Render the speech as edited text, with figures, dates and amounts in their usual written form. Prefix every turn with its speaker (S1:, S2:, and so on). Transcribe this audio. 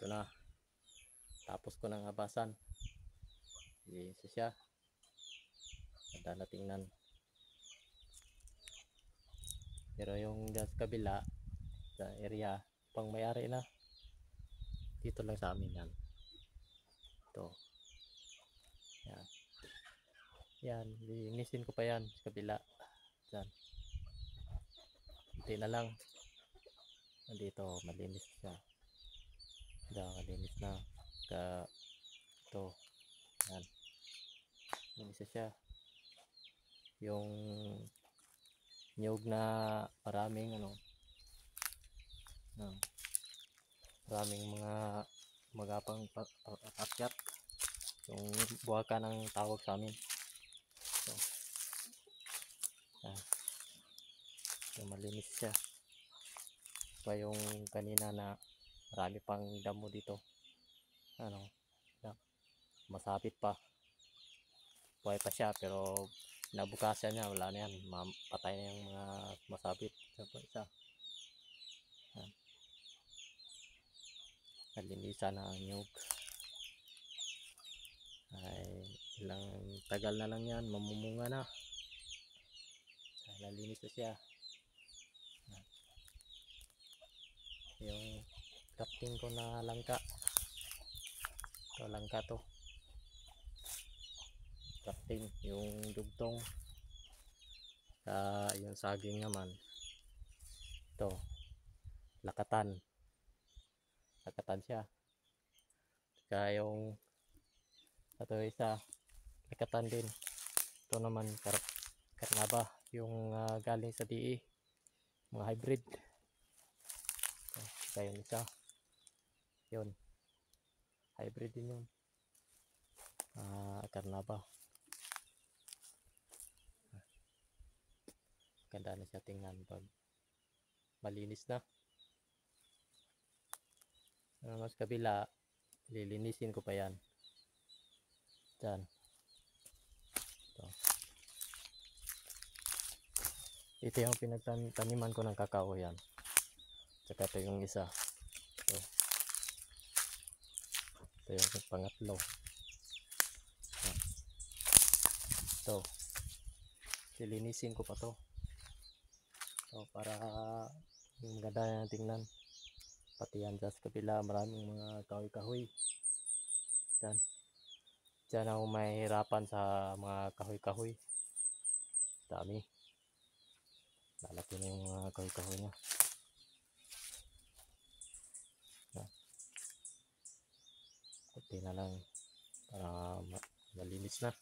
S1: Ito na. Tapos ko nang abasan. Isa siya. Ganda na tingnan. Pero yung sa kabila, sa area, pang may-ari na. Dito lang sa amin yan. Ito. Yan. Yan. Linisin ko pa yan sa kabila. Yan. Hindi na lang. Dito, malinis siya. Diyan, malinis na. Ito. Yan. Malinis siya. Yung niyog na maraming maraming mga magapang pakyat. Yung buwaka ng tawag sa amin. So, malinis siya. Pa yung kanina na marami pang damo dito. Masapit pa. Buhay pa siya pero nabukasan niya, wala na yan. Patay na yung mga masapit. Isa. Nalinisan na ang nyug. Ay, ilang tagal na lang yan, mamumunga na. Nalinis na siya. Yung crafting ko na langka. Ito, langka to. Crafting, yung dugtong. Yung saging naman. Ito, lakatan. Lakatan siya. Kaya yung ito isa, lakatan din. Ito naman karnaba, yung galing sa DE, mga hybrid. Kaya yung isa, yun, hybrid din yun. Karnaba. Ganda na siya tingnan pag malinis na. Mas kabila, lilinisin ko pa yan. Diyan. Ito yung pinagtaniman ko ng kakao yan. Tsaka ito yung isa. Ito yung pangatlo. Ito. Lilinisin ko pa to. Para maganda na tingnan. Pati yan sa kabila, maraming mga kahoy-kahoy. Diyan ako mahihirapan sa mga kahoy-kahoy. Dami. Lalaki na yung mga kahoy-kahoy niya. Kunti na lang para malinis na.